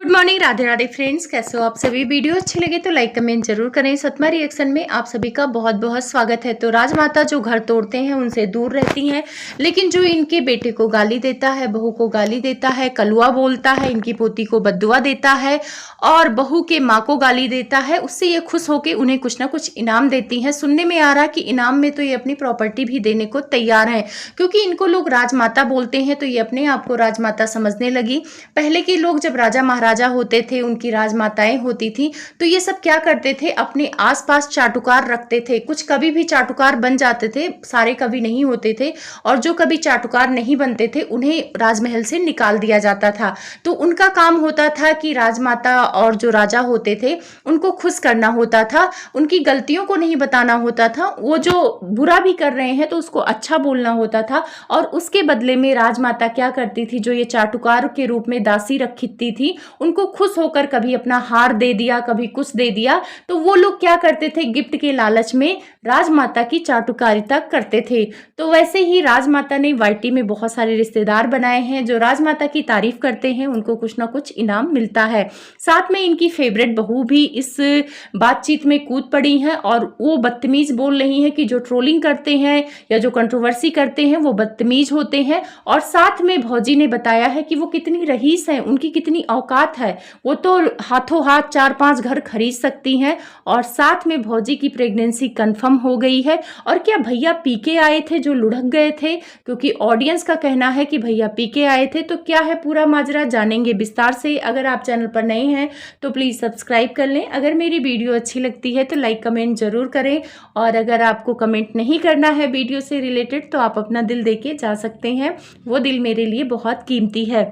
Good morning, Radhe Radhe friends. कैसे हो आप सभी? वीडियो अच्छी लगे तो लाइक कमेंट जरूर करें। सतमा रिएक्शन में आप सभी का बहुत बहुत स्वागत है। तो राजमाता जो घर तोड़ते हैं उनसे दूर रहती हैं, लेकिन जो इनके बेटे को गाली देता है, बहू को गाली देता है, कलुआ बोलता है, इनकी पोती को बद्दुआ देता है और बहू के माँ को गाली देता है, उससे ये खुश होकर उन्हें कुछ ना कुछ इनाम देती हैं। सुनने में आ रहा कि इनाम में तो ये अपनी प्रॉपर्टी भी देने को तैयार है, क्योंकि इनको लोग राजमाता बोलते हैं तो ये अपने आप को राजमाता समझने लगी। पहले के लोग जब राजा महाराजा होते थे, उनकी राजमाताएं होती थी, तो ये सब क्या करते थे, अपने आसपास चाटुकार रखते थे। कुछ कभी भी चाटुकार बन जाते थे, सारे कभी नहीं होते थे, और जो कभी चाटुकार नहीं बनते थे उन्हें राजमहल से निकाल दिया जाता था। तो उनका काम होता था कि राजमाता और जो राजा होते थे उनको खुश करना होता था, उनकी गलतियों को नहीं बताना होता था। वो जो बुरा भी कर रहे हैं तो उसको अच्छा बोलना होता था, और उसके बदले में राजमाता क्या करती थी, जो ये चाटुकार के रूप में दासी रखी थी, उनको खुश होकर कभी अपना हार दे दिया, कभी कुछ दे दिया, तो वो लोग क्या करते थे, गिफ्ट के लालच में राजमाता की चाटुकारिता करते थे। तो वैसे ही राजमाता ने वाईटी में बहुत सारे रिश्तेदार बनाए हैं जो राजमाता की तारीफ करते हैं, उनको कुछ ना कुछ इनाम मिलता है। साथ में इनकी फेवरेट बहू भी इस बातचीत में कूद पड़ी है और वो बदतमीज बोल रही है कि जो ट्रोलिंग करते हैं या जो कंट्रोवर्सी करते हैं वो बदतमीज होते हैं। और साथ में भौजी ने बताया है कि वो कितनी रईस हैं, उनकी कितनी औकात है, वो तो हाथों हाथ 4-5 घर खरीद सकती हैं। और साथ में भौजी की प्रेगनेंसी कंफर्म हो गई है। और क्या भैया पी के आए थे जो लुढ़क गए थे, क्योंकि ऑडियंस का कहना है कि भैया पी के आए थे। तो क्या है पूरा माजरा, जानेंगे विस्तार से। अगर आप चैनल पर नए हैं तो प्लीज़ सब्सक्राइब कर लें। अगर मेरी वीडियो अच्छी लगती है तो लाइक कमेंट जरूर करें, और अगर आपको कमेंट नहीं करना है वीडियो से रिलेटेड तो आप अपना दिल दे के जा सकते हैं, वो दिल मेरे लिए बहुत कीमती है।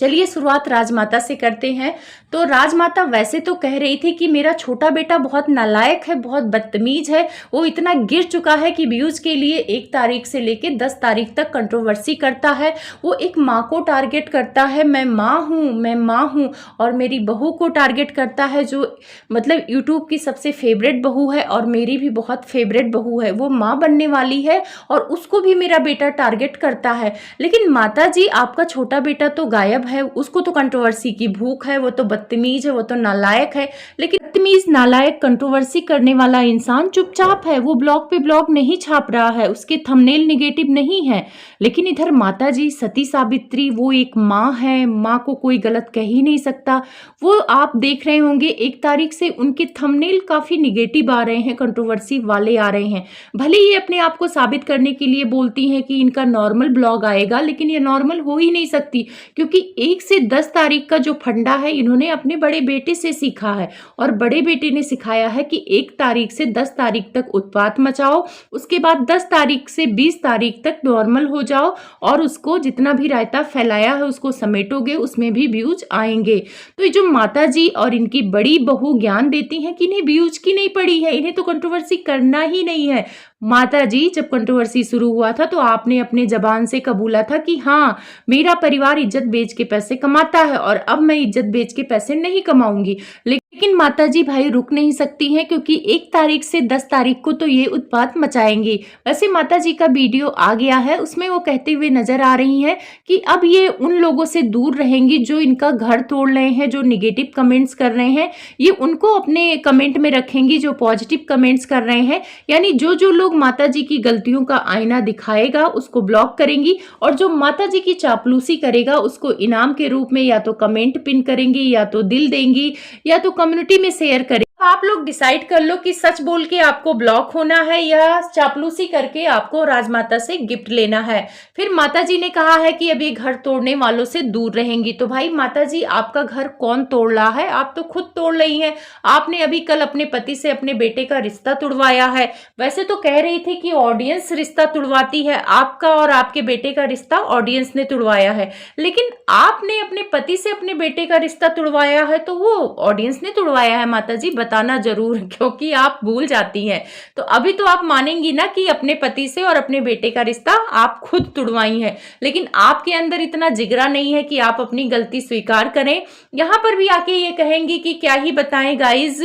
चलिए शुरुआत राजमाता से करते हैं। तो राजमाता वैसे तो कह रही थी कि मेरा छोटा बेटा बहुत नालायक है, बहुत बदतमीज है, वो इतना गिर चुका है कि व्यूज के लिए 1 तारीख से लेके 10 तारीख तक कंट्रोवर्सी करता है। वो एक माँ को टारगेट करता है, मैं माँ हूँ, मैं माँ हूँ, और मेरी बहू को टारगेट करता है, जो मतलब यूट्यूब की सबसे फेवरेट बहू है और मेरी भी बहुत फेवरेट बहू है, वो माँ बनने वाली है, और उसको भी मेरा बेटा टारगेट करता है। लेकिन माता जी, आपका छोटा बेटा तो गायब है, उसको तो कंट्रोवर्सी की भूख है, वो तो बदतमीज है, वो तो नालायक है। लेकिन बदतमीज, नालायक, कंट्रोवर्सी करने वाला इंसान चुपचाप है, वो ब्लॉग पे ब्लॉग नहीं छाप रहा है, उसके थंबनेल नेगेटिव नहीं है। लेकिन इधर माता जी सती सावित्री, वो एक माँ है, माँ को कोई गलत कह ही नहीं सकता। वो आप देख रहे होंगे 1 तारीख से उनके थंबनेल काफी निगेटिव आ रहे हैं, कंट्रोवर्सी वाले आ रहे हैं। भले ये अपने आप को साबित करने के लिए बोलती हैं कि इनका नॉर्मल ब्लॉग आएगा, लेकिन ये नॉर्मल हो ही नहीं सकती, क्योंकि 1 से 10 तारीख का जो फंडा है इन्होंने अपने बड़े बेटे से सीखा है, और बड़े बेटे ने सिखाया है कि 1 तारीख से 10 तारीख तक उत्पात मचाओ, उसके बाद 10 तारीख से 20 तारीख तक नॉर्मल हो जाओ, और उसको जितना भी रायता फैलाया है उसको समेटोगे, उसमें भी व्यूज आएंगे। तो ये जो माता जी और इनकी बड़ी बहू ज्ञान देती हैं कि इन्हें व्यूज की नहीं पड़ी है, इन्हें तो कंट्रोवर्सी करना ही नहीं है। माता जी, जब कंट्रोवर्सी शुरू हुआ था तो आपने अपने जबान से कबूला था कि हाँ, मेरा परिवार इज्जत बेच के पैसे कमाता है और अब मैं इज्जत बेच के पैसे नहीं कमाऊंगी। लेकिन माता जी भाई रुक नहीं सकती हैं, क्योंकि 1 तारीख से 10 तारीख को तो ये उत्पात मचाएंगी। वैसे माता जी का वीडियो आ गया है, उसमें वो कहते हुए नजर आ रही हैं कि अब ये उन लोगों से दूर रहेंगी जो इनका घर तोड़ रहे हैं, जो निगेटिव कमेंट्स कर रहे हैं, ये उनको अपने कमेंट में रखेंगी जो पॉजिटिव कमेंट्स कर रहे हैं। यानी जो जो लोग माता जी की गलतियों का आईना दिखाएगा उसको ब्लॉक करेंगी, और जो माता जी की चापलूसी करेगा उसको इनाम के रूप में या तो कमेंट पिन करेंगी, या तो दिल देंगी, या तो कम्युनिटी में शेयर करें। आप लोग डिसाइड कर लो कि सच बोल के आपको ब्लॉक होना है या चापलूसी करके आपको राजमाता से गिफ्ट लेना है। फिर माता जी ने कहा है कि अब ये घर तोड़ने वालों से दूर रहेंगी। तो भाई माता जी, आपका घर कौन तोड़ रहा है? आप तो खुद तोड़ रही हैं। आपने अभी कल अपने पति से अपने बेटे का रिश्ता तुड़वाया है। वैसे तो कह रही थी कि ऑडियंस रिश्ता तुड़वाती है, आपका और आपके बेटे का रिश्ता ऑडियंस ने तुड़वाया है, लेकिन आपने अपने पति से अपने बेटे का रिश्ता तुड़वाया है तो वो ऑडियंस ने तुड़वाया है। माता जी बताना जरूर क्योंकि आप भूल जाती हैं। तो अभी तो आप मानेंगी ना कि अपने पति से और अपने बेटे का रिश्ता आप खुद तुड़वाई हैं, लेकिन आपके अंदर इतना जिगरा नहीं है कि आप अपनी गलती स्वीकार करें। यहाँ पर भी आके ये कहेंगी कि क्या ही बताएं गाइज,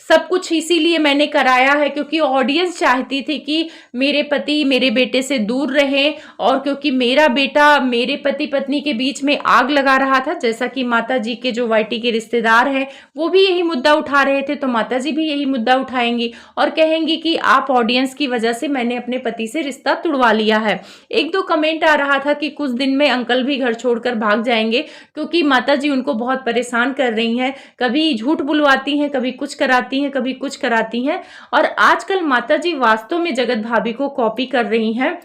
सब कुछ इसीलिए मैंने कराया है क्योंकि ऑडियंस चाहती थी कि मेरे पति मेरे बेटे से दूर रहें, और क्योंकि मेरा बेटा मेरे पति पत्नी के बीच में आग लगा रहा था, जैसा कि माता जी के जो वाइटी के रिश्तेदार हैं वो भी यही मुद्दा उठा रहे थे, तो माता जी भी यही मुद्दा उठाएंगी और कहेंगी कि आप ऑडियंस की वजह से मैंने अपने पति से रिश्ता तुड़वा लिया है। एक दो कमेंट आ रहा था कि कुछ दिन में अंकल भी घर छोड़कर भाग जाएंगे क्योंकि माता जी उनको बहुत परेशान कर रही हैं, कभी झूठ बुलवाती हैं, कभी कुछ कराती हैं, कभी कुछ कराती हैं। और आजकल माता जी वास्तव में जगत भाभी को कॉपी कर रही हैं।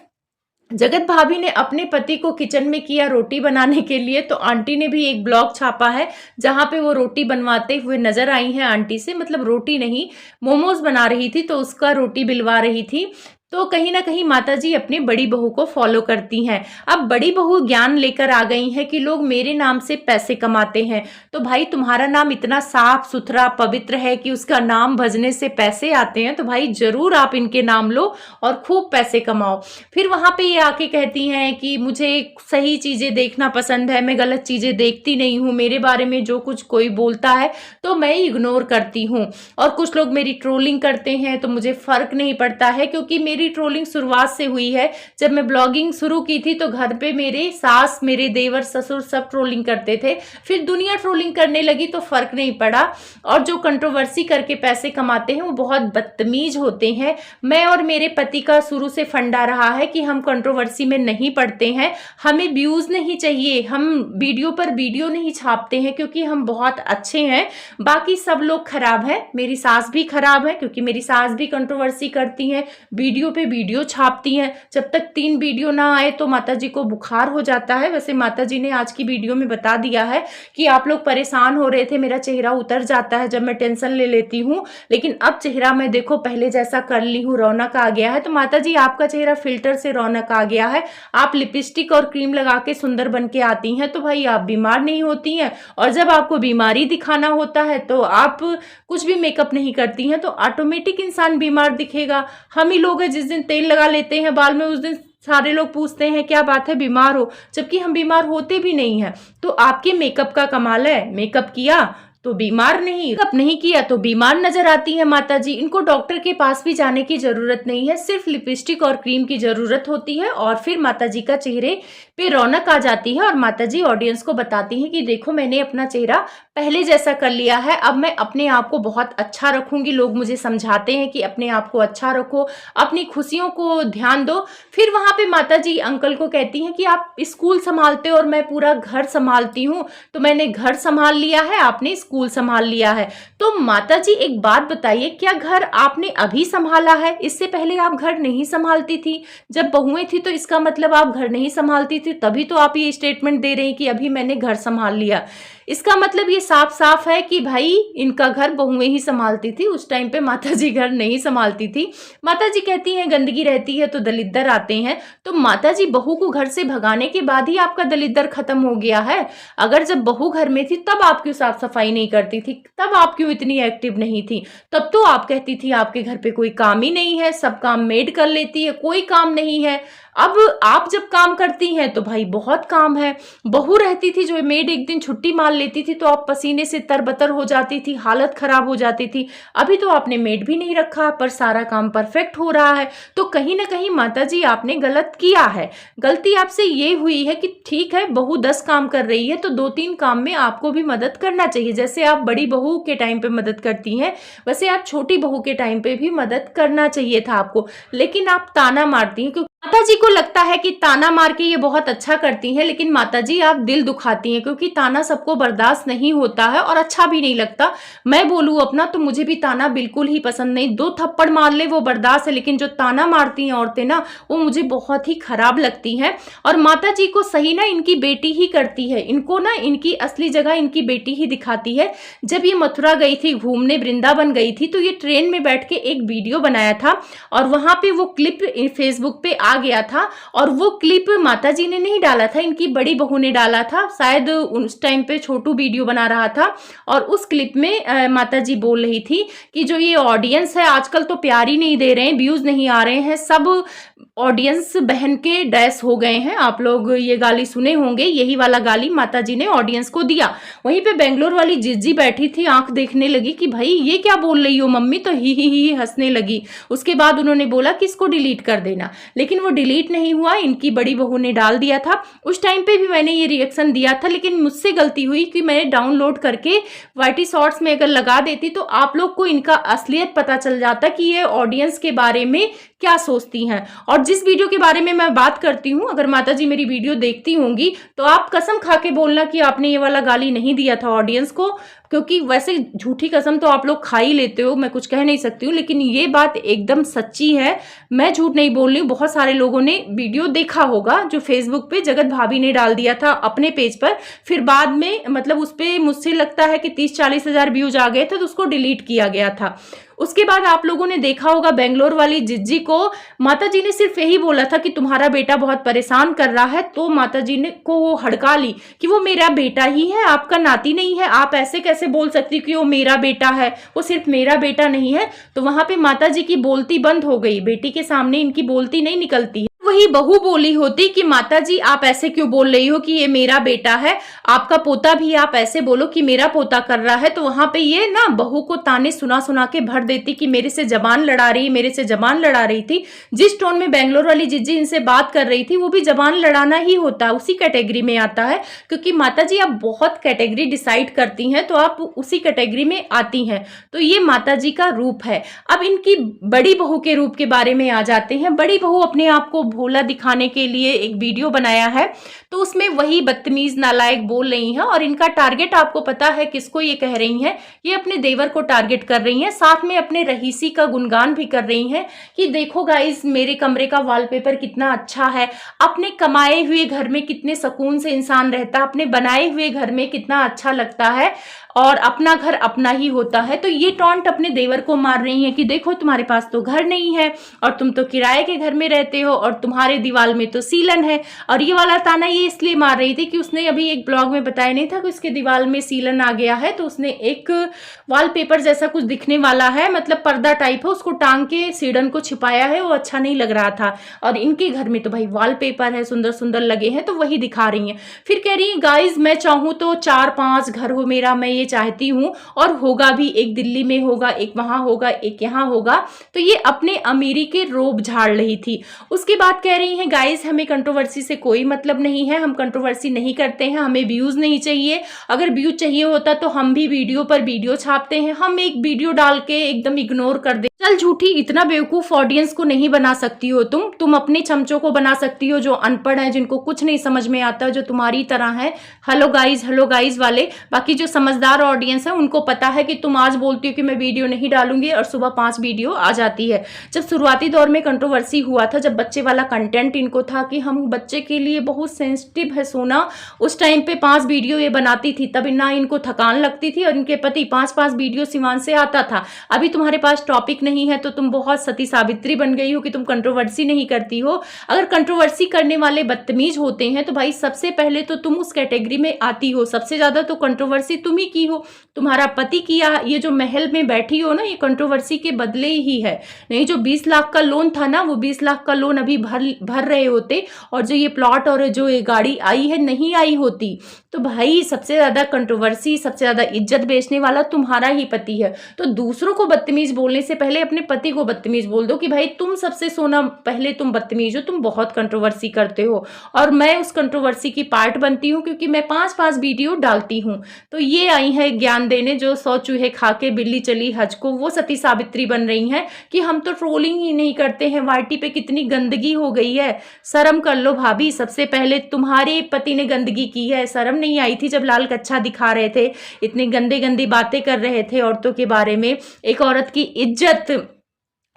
जगत भाभी ने अपने पति को किचन में किया रोटी बनाने के लिए, तो आंटी ने भी एक ब्लॉग छापा है जहां पे वो रोटी बनवाते हुए नजर आई हैं आंटी से, मतलब रोटी नहीं मोमोज बना रही थी तो उसका रोटी बिलवा रही थी। तो कहीं ना कहीं माता जी अपनी बड़ी बहू को फॉलो करती हैं। अब बड़ी बहू ज्ञान लेकर आ गई हैं कि लोग मेरे नाम से पैसे कमाते हैं, तो भाई तुम्हारा नाम इतना साफ सुथरा पवित्र है कि उसका नाम भजने से पैसे आते हैं, तो भाई जरूर आप इनके नाम लो और खूब पैसे कमाओ। फिर वहां पे ये आके कहती हैं कि मुझे सही चीजें देखना पसंद है, मैं गलत चीजें देखती नहीं हूँ, मेरे बारे में जो कुछ कोई बोलता है तो मैं इग्नोर करती हूँ, और कुछ लोग मेरी ट्रोलिंग करते हैं तो मुझे फर्क नहीं पड़ता है क्योंकि मेरी ट्रोलिंग शुरुआत से हुई है। जब मैं ब्लॉगिंग शुरू की थी तो घर पे मेरे सास मेरे देवर ससुर सब ट्रोलिंग करते थे, फिर दुनिया ट्रोलिंग करने लगी तो फर्क नहीं पड़ा। और जो कंट्रोवर्सी करके पैसे कमाते हैं वो बहुत बदतमीज होते हैं। मैं और मेरे पति का शुरू से फंडा रहा है कि हम कंट्रोवर्सी में नहीं पड़ते हैं, हमें व्यूज नहीं चाहिए, हम वीडियो पर वीडियो नहीं छापते हैं क्योंकि हम बहुत अच्छे हैं, बाकी सब लोग खराब हैं। मेरी सास भी खराब है क्योंकि मेरी सास भी कंट्रोवर्सी करती हैं, वीडियो पे वीडियो छापती हैं, जब तक 3 वीडियो ना आए तो माता जी को बुखार हो जाता है। वैसे माता जी ने आज की वीडियो में बता दिया है कि आप लोग परेशान हो रहे थे, मेरा चेहरा उतर जाता है जब मैं टेंशन ले लेती हूँ, लेकिन अब चेहरा मैं देखो पहले जैसा कर ली हूँ, रौनक आ गया है। तो माता जी आपका चेहरा फिल्टर से रौनक आ गया है, आप लिपस्टिक और क्रीम लगा के सुंदर बन के आती हैं, तो भाई आप बीमार नहीं होती हैं। और जब आपको बीमारी दिखाना होता है तो आप कुछ भी मेकअप नहीं करती हैं, तो ऑटोमेटिक इंसान बीमार दिखेगा। हम ही लोग जिस दिन तेल लगा लेते हैं बाल में उस दिन सारे लोग पूछते हैं क्या बात है बीमार हो, जबकि हम बीमार होते भी नहीं हैं। तो आपके मेकअप का कमाल है, मेकअप किया तो बीमार नहीं, मेकअप नहीं किया तो बीमार नजर आती है माता जी। इनको डॉक्टर के पास भी जाने की जरूरत नहीं है, सिर्फ लिपस्टिक और क्रीम की जरूरत होती है और फिर माता जी का चेहरे पे रौनक आ जाती है। और माता जी ऑडियंस को बताती हैं कि देखो मैंने अपना चेहरा पहले जैसा कर लिया है, अब मैं अपने आप को बहुत अच्छा रखूंगी। लोग मुझे समझाते हैं कि अपने आप को अच्छा रखो, अपनी खुशियों को ध्यान दो। फिर वहां पे माता जी अंकल को कहती हैं कि आप स्कूल संभालते हो और मैं पूरा घर संभालती हूँ, तो मैंने घर संभाल लिया है, आपने स्कूल संभाल लिया है। तो माता जी एक बात बताइए, क्या घर आपने अभी संभाला है? इससे पहले आप घर नहीं संभालती थी? जब बहुएं थी तो इसका मतलब आप घर नहीं संभालती थी, तभी तो आप ये स्टेटमेंट दे रही कि अभी मैंने घर संभाल लिया। इसका मतलब ये साफ साफ है कि भाई इनका घर बहुएं ही संभालती थी, उस टाइम पे माता जी घर नहीं संभालती थी। माता जी कहती हैं गंदगी रहती है तो दलिद्दर आते हैं, तो माता जी बहू को घर से भगाने के बाद ही आपका दलिद्दर खत्म हो गया है। अगर जब बहू घर में थी तब आप क्यों साफ सफाई नहीं करती थी, तब आप क्यों इतनी एक्टिव नहीं थी? तब तो आप कहती थी आपके घर पे कोई काम ही नहीं है, सब काम मेड कर लेती है, कोई काम नहीं है। अब आप जब काम करती हैं तो भाई बहुत काम है। बहू रहती थी जो मेड एक दिन छुट्टी मार लेती थी तो आप पसीने से तरबतर हो जाती थी, हालत खराब हो जाती थी। अभी तो आपने मेड भी नहीं रखा पर सारा काम परफेक्ट हो रहा है। तो कहीं ना कहीं माता जी आपने गलत किया है। गलती आपसे ये हुई है कि ठीक है बहू 10 काम कर रही है तो 2-3 काम में आपको भी मदद करना चाहिए। जैसे आप बड़ी बहू के टाइम पे मदद करती हैं वैसे आप छोटी बहू के टाइम पे भी मदद करना चाहिए था आपको, लेकिन आप ताना मारती हैं क्योंकि माता जी को लगता है कि ताना मार के ये बहुत अच्छा करती हैं, लेकिन माता जी आप दिल दुखाती हैं क्योंकि ताना सबको बर्दाश्त नहीं होता है और अच्छा भी नहीं लगता। मैं बोलूँ अपना तो मुझे भी ताना बिल्कुल ही पसंद नहीं, 2 थप्पड़ मार ले वो बर्दाश्त है, लेकिन जो ताना मारती हैं औरतें ना वो मुझे बहुत ही खराब लगती हैं। और माता जी को सही ना इनकी बेटी ही करती है, इनको ना इनकी असली जगह इनकी बेटी ही दिखाती है। जब ये मथुरा गई थी घूमने, वृंदावन गई थी, तो ये ट्रेन में बैठ के एक वीडियो बनाया था और वहां पे वो क्लिप फेसबुक पे आ आ गया था और वो क्लिप माताजी ने नहीं डाला था, इनकी बड़ी बहू ने डाला था। शायद उस टाइम पे छोटू वीडियो बना रहा था और उस क्लिप में माताजी बोल रही थी कि जो ये ऑडियंस है आजकल तो प्यार ही नहीं दे रहे हैं, व्यूज नहीं आ रहे हैं, सब ऑडियंस बहन के डैश हो गए हैं। आप लोग ये गाली सुने होंगे, यही वाला गाली माताजी ने ऑडियंस को दिया। वहीं पे बेंगलोर वाली जिज्जी बैठी थी, आंख देखने लगी कि भाई ये क्या बोल रही हो मम्मी, तो ही हंसने लगी। उसके बाद उन्होंने बोला कि इसको डिलीट कर देना, लेकिन वो डिलीट नहीं हुआ, इनकी बड़ी बहू ने डाल दिया था। उस टाइम पे भी मैंने ये रिएक्शन दिया था, लेकिन मुझसे गलती हुई कि मैंने डाउनलोड करके वाईटी शॉर्ट्स में अगर लगा देती तो आप लोग को इनका असलियत पता चल जाता कि ये ऑडियंस के बारे में क्या सोचती हैं। और जिस वीडियो के बारे में मैं बात करती हूँ, अगर माताजी मेरी वीडियो देखती होंगी तो आप कसम खा के बोलना कि आपने ये वाला गाली नहीं दिया था ऑडियंस को, क्योंकि वैसे झूठी कसम तो आप लोग खा ही लेते हो, मैं कुछ कह नहीं सकती हूँ, लेकिन ये बात एकदम सच्ची है, मैं झूठ नहीं बोल रही हूँ। बहुत सारे लोगों ने वीडियो देखा होगा जो फेसबुक पे जगत भाभी ने डाल दिया था अपने पेज पर, फिर बाद में मतलब उस पर मुझसे लगता है कि 30-40 हज़ार व्यूज आ गए थे तो उसको डिलीट किया गया था। उसके बाद आप लोगों ने देखा होगा बेंगलोर वाली जिज्जी को माताजी ने सिर्फ यही बोला था कि तुम्हारा बेटा बहुत परेशान कर रहा है, तो माताजी ने को वो हड़का ली कि वो मेरा बेटा ही है, आपका नाती नहीं है, आप ऐसे कैसे बोल सकती कि वो मेरा बेटा है, वो सिर्फ मेरा बेटा नहीं है। तो वहां पे माताजी की बोलती बंद हो गई, बेटी के सामने इनकी बोलती नहीं निकलती है। वही बहू बोली होती कि माताजी आप ऐसे क्यों बोल रही हो कि ये मेरा बेटा है, आपका पोता भी आप ऐसे बोलो कि मेरा पोता कर रहा है, तो वहां पे ये ना बहू को ताने सुना सुना के भर देती कि मेरे से जबान लड़ा रही, मेरे से जबान लड़ा रही थी। जिस टोन में बेंगलोर वाली जिज्जी इनसे बात कर रही थी वो भी जबान लड़ाना ही होता है, उसी कैटेगरी में आता है, क्योंकि माताजी आप बहुत कैटेगरी डिसाइड करती हैं तो आप उसी कैटेगरी में आती हैं। तो ये माताजी का रूप है। अब इनकी बड़ी बहू के रूप के बारे में आ जाते हैं। बड़ी बहू अपने आप को भोला दिखाने के लिए एक वीडियो बनाया है, तो उसमें वही बदतमीज नालायक बोल रही हैं और इनका टारगेट आपको पता है किसको ये कह रही हैं, ये अपने देवर को टारगेट कर रही हैं, साथ में अपने रहीसी का गुणगान भी कर रही हैं कि देखो गाइस मेरे कमरे का वॉलपेपर कितना अच्छा है, अपने कमाए हुए घर में कितने सुकून से इंसान रहता है, अपने बनाए हुए घर में कितना अच्छा लगता है और अपना घर अपना ही होता है। तो ये टॉन्ट अपने देवर को मार रही हैं कि देखो तुम्हारे पास तो घर नहीं है और तुम तो किराए के घर में रहते हो और तुम्हारे दीवार में तो सीलन है। और ये वाला ताना ये इसलिए मार रही थी कि उसने अभी एक ब्लॉग में बताया नहीं था कि उसके दीवार में सीलन आ गया है, तो उसने एक वॉलपेपर जैसा कुछ दिखने वाला है, मतलब पर्दा टाइप है, उसको टांग के सीढ़न को छिपाया है, वो अच्छा नहीं लग रहा था। और इनके घर में तो भाई वॉलपेपर है, सुंदर सुंदर लगे हैं, तो वही दिखा रही हैं। फिर कह रही है गाइज मैं चाहूँ तो 4-5 घर हो मेरा, मैं चाहती हूं और होगा भी, एक दिल्ली में होगा, एक वहां होगा, एक यहां होगा। तो ये अपने अमीरी के रोब झाड़ रही थी। उसके बाद कह रही हैं गाइस हमें कंट्रोवर्सी से कोई मतलब नहीं है, हम कंट्रोवर्सी नहीं करते हैं, हमें व्यूज नहीं चाहिए, अगर व्यूज चाहिए होता तो हम भी वीडियो पर वीडियो छापते हैं, हम एक वीडियो डाल के एकदम इग्नोर कर दे। चल झूठी, इतना बेवकूफ ऑडियंस को नहीं बना सकती हो तुम अपने चमचों को बना सकती हो जो अनपढ़ है, जिनको कुछ नहीं समझ में आता, जो तुम्हारी तरह है हेलो गाइज वाले। बाकी जो समझदार ऑडियंस है उनको पता है कि तुम आज बोलती हो कि मैं वीडियो नहीं डालूंगी और सुबह 5 वीडियो आ जाती है। जब शुरुआती दौर में कंट्रोवर्सी हुआ था, जब बच्चे वाला कंटेंट इनको था कि हम बच्चे के लिए बहुत सेंसिटिव है सोना, उस टाइम पे 5 वीडियो ये बनाती थी, तब ना इनको थकान लगती थी और इनके पति 5-5 वीडियो सिवान से आता था। अभी तुम्हारे पास टॉपिक नहीं है तो तुम बहुत सती सावित्री बन गई हो कि तुम कंट्रोवर्सी नहीं करती हो। अगर कंट्रोवर्सी करने वाले बदतमीज होते हैं तो भाई सबसे पहले तो तुम उस कैटेगरी में आती हो, सबसे ज्यादा तो कंट्रोवर्सी तुम ही की हो, तुम्हारा पति किया। ये जो महल में बैठी हो ना, ये कंट्रोवर्सी के बदले ही है, नहीं जो 20 लाख का लोन था ना, वो 20 लाख का लोन अभी भर रहे होते और जो ये प्लॉट और जो ये गाड़ी आई है नहीं आई होती। तो भाई सबसे ज्यादा कंट्रोवर्सी, सबसे ज्यादा इज्जत बेचने वाला तुम्हारा ही पति है। तो दूसरों को बदतमीज बोलने से पहले अपने पति को बदतमीज बोल दो कि भाई तुम सबसे सोना पहले तुम बदतमीज हो, तुम बहुत कंट्रोवर्सी करते हो और मैं उस कंट्रोवर्सी की पार्ट बनती हूँ क्योंकि मैं 5-5 वीडियो डालती हूँ। तो ये आई है ज्ञान देने, जो 100 चूहे खा के बिल्ली चली हज को, वो सती सावित्री बन रही हैं कि हम तो ट्रोलिंग ही नहीं करते हैं। वाईटी पे कितनी गंदगी हो गई है, शर्म कर लो भाभी। सबसे पहले तुम्हारे पति ने गंदगी की है, शर्म नहीं आई थी जब लाल कच्छा दिखा रहे थे, इतनी गंदी गंदी बातें कर रहे थे औरतों के बारे में, एक औरत की इज्जत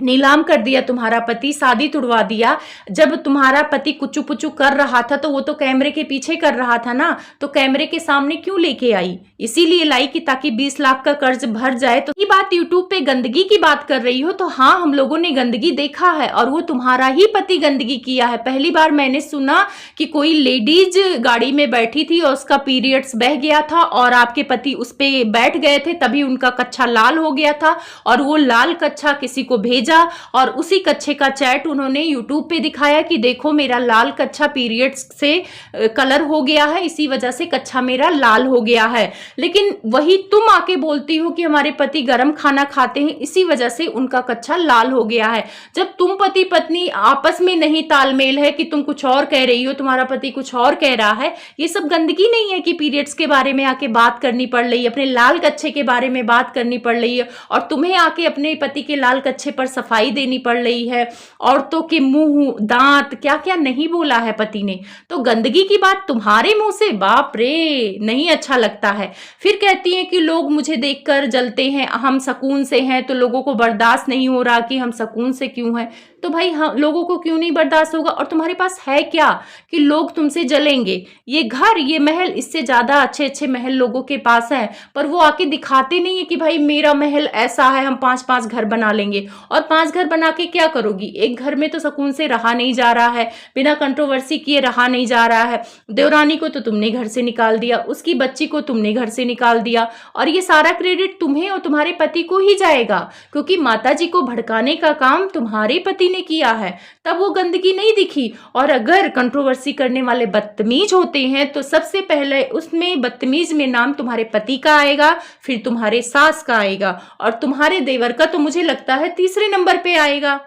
नीलाम कर दिया तुम्हारा पति, शादी तुड़वा दिया। जब तुम्हारा पति कुचू पुचू कर रहा था तो वो तो कैमरे के पीछे कर रहा था ना, तो कैमरे के सामने क्यों लेके आई? इसीलिए लाई कि ताकि 20 लाख का कर्ज भर जाए। तो ये बात यूट्यूब पे गंदगी की बात कर रही हो, तो हाँ, हम लोगों ने गंदगी देखा है और वो तुम्हारा ही पति गंदगी किया है। पहली बार मैंने सुना कि कोई लेडीज गाड़ी में बैठी थी और उसका पीरियड्स बह गया था और आपके पति उस पे बैठ गए थे, तभी उनका कच्छा लाल हो गया था और वो लाल कच्छा किसी को भेजा और उसी कच्छे का चैट उन्होंने यूट्यूब पे दिखाया कि देखो मेरा लाल कच्छा पीरियड्स से कलर हो गया है, इसी वजह से कच्छा मेरा लाल हो गया है। लेकिन वही तुम आके बोलती हो कि हमारे पति गर्म खाना खाते हैं, इसी वजह से उनका कच्छा लाल हो गया है। जब तुम पति पत्नी आपस में नहीं तालमेल है कि तुम कुछ और कह रही हो, तुम्हारा पति कुछ और कह रहा है, ये सब गंदगी नहीं है कि पीरियड्स के बारे में आके बात करनी पड़ रही है, अपने लाल कच्छे के बारे में बात करनी पड़ रही है और तुम्हें आके अपने पति के लाल कच्छे पर सफाई देनी पड़ रही है। औरतों के मुंह दांत क्या क्या नहीं बोला है पति ने, तो गंदगी की बात तुम्हारे मुंह से, बाप रे, नहीं अच्छा लगता है। फिर कहती हैं कि लोग मुझे देखकर जलते हैं, हम सुकून से हैं तो लोगों को बर्दाश्त नहीं हो रहा कि हम सुकून से क्यों हैं। तो भाई हम लोगों को क्यों नहीं बर्दाश्त होगा? और तुम्हारे पास है क्या कि लोग तुमसे जलेंगे? ये घर, ये महल, इससे ज्यादा अच्छे अच्छे महल लोगों के पास है, पर वो आके दिखाते नहीं है कि भाई मेरा महल ऐसा है, हम 5-5 घर बना लेंगे। और 5 घर बना के क्या करोगी? एक घर में तो सुकून से रहा नहीं जा रहा है, बिना कंट्रोवर्सी किए रहा नहीं जा रहा है। देवरानी को तो तुमने घर से निकाल दिया, उसकी बच्ची को तुमने घर से निकाल दिया और ये सारा क्रेडिट तुम्हें और तुम्हारे पति को ही जाएगा, क्योंकि माता जी को भड़काने का काम तुम्हारे पति ने किया है, तब वो गंदगी नहीं दिखी। और अगर कंट्रोवर्सी करने वाले बदतमीज होते हैं तो सबसे पहले उसमें बदतमीज में नाम तुम्हारे पति का आएगा, फिर तुम्हारे सास का आएगा और तुम्हारे देवर का तो मुझे लगता है तीसरे नंबर पे आएगा।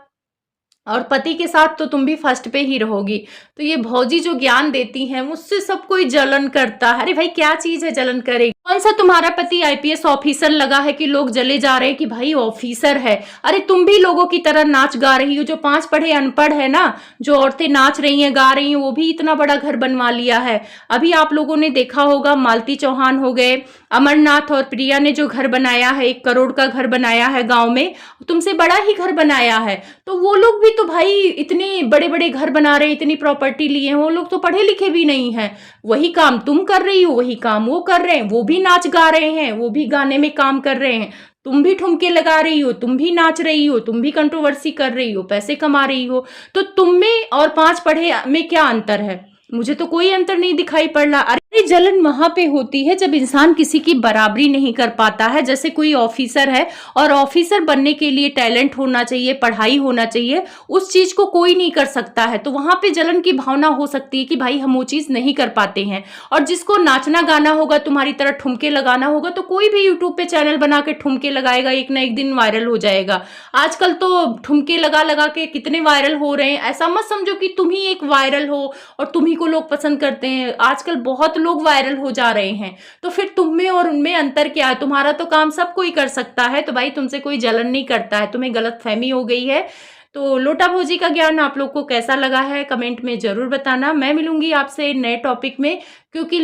और पति के साथ तो तुम भी फर्स्ट पे ही रहोगी। तो ये भौजी जो ज्ञान देती हैं, मुझसे सब कोई जलन करता है। अरे भाई क्या चीज है जलन करेगी? कौन सा तुम्हारा पति आईपीएस ऑफिसर लगा है कि लोग जले जा रहे हैं कि भाई ऑफिसर है? अरे तुम भी लोगों की तरह नाच गा रही हो। जो 5 पढ़े अनपढ़ है ना, जो औरतें नाच रही हैं, गा रही हैं, वो भी इतना बड़ा घर बनवा लिया है। अभी आप लोगों ने देखा होगा, मालती चौहान हो गए, अमरनाथ और प्रिया ने जो घर बनाया है, 1 करोड़ का घर बनाया है गांव में, तुमसे बड़ा ही घर बनाया है। तो वो लोग भी तो भाई इतने बड़े बड़े घर बना रहे, इतनी प्रॉपर्टी लिए हैं, वो लोग तो पढ़े लिखे भी नहीं है। वही काम तुम कर रही हो, वही काम वो कर रहे हैं। वो भी नाच गा रहे हैं, वो भी गाने में काम कर रहे हैं, तुम भी ठुमके लगा रही हो, तुम भी नाच रही हो, तुम भी कंट्रोवर्सी कर रही हो, पैसे कमा रही हो। तो तुम में और 5 पढ़े में क्या अंतर है? मुझे तो कोई अंतर नहीं दिखाई पड़ रहा। अरे जलन वहां पे होती है जब इंसान किसी की बराबरी नहीं कर पाता है। जैसे कोई ऑफिसर है और ऑफिसर बनने के लिए टैलेंट होना चाहिए, पढ़ाई होना चाहिए, उस चीज को कोई नहीं कर सकता है, तो वहां पे जलन की भावना हो सकती है कि भाई हम वो चीज नहीं कर पाते हैं। और जिसको नाचना गाना होगा, तुम्हारी तरह ठुमके लगाना होगा, तो कोई भी यूट्यूब पे चैनल बना के ठुमके लगाएगा, एक ना एक दिन वायरल हो जाएगा। आजकल तो ठुमके लगा लगा के कितने वायरल हो रहे हैं। ऐसा मत समझो कि तुम ही एक वायरल हो और तुम ही को लोग पसंद करते हैं। आजकल बहुत लोग वायरल हो जा रहे हैं, तो फिर तुम में और उनमें अंतर क्या है? तुम्हारा तो काम सब कोई कर सकता है, तो भाई तुमसे कोई जलन नहीं करता है। तुम्हें गलतफहमी हो गई है। तो लोटा भौजी का ज्ञान आप लोग को कैसा लगा है कमेंट में जरूर बताना। मैं मिलूंगी आपसे नए टॉपिक में, क्योंकि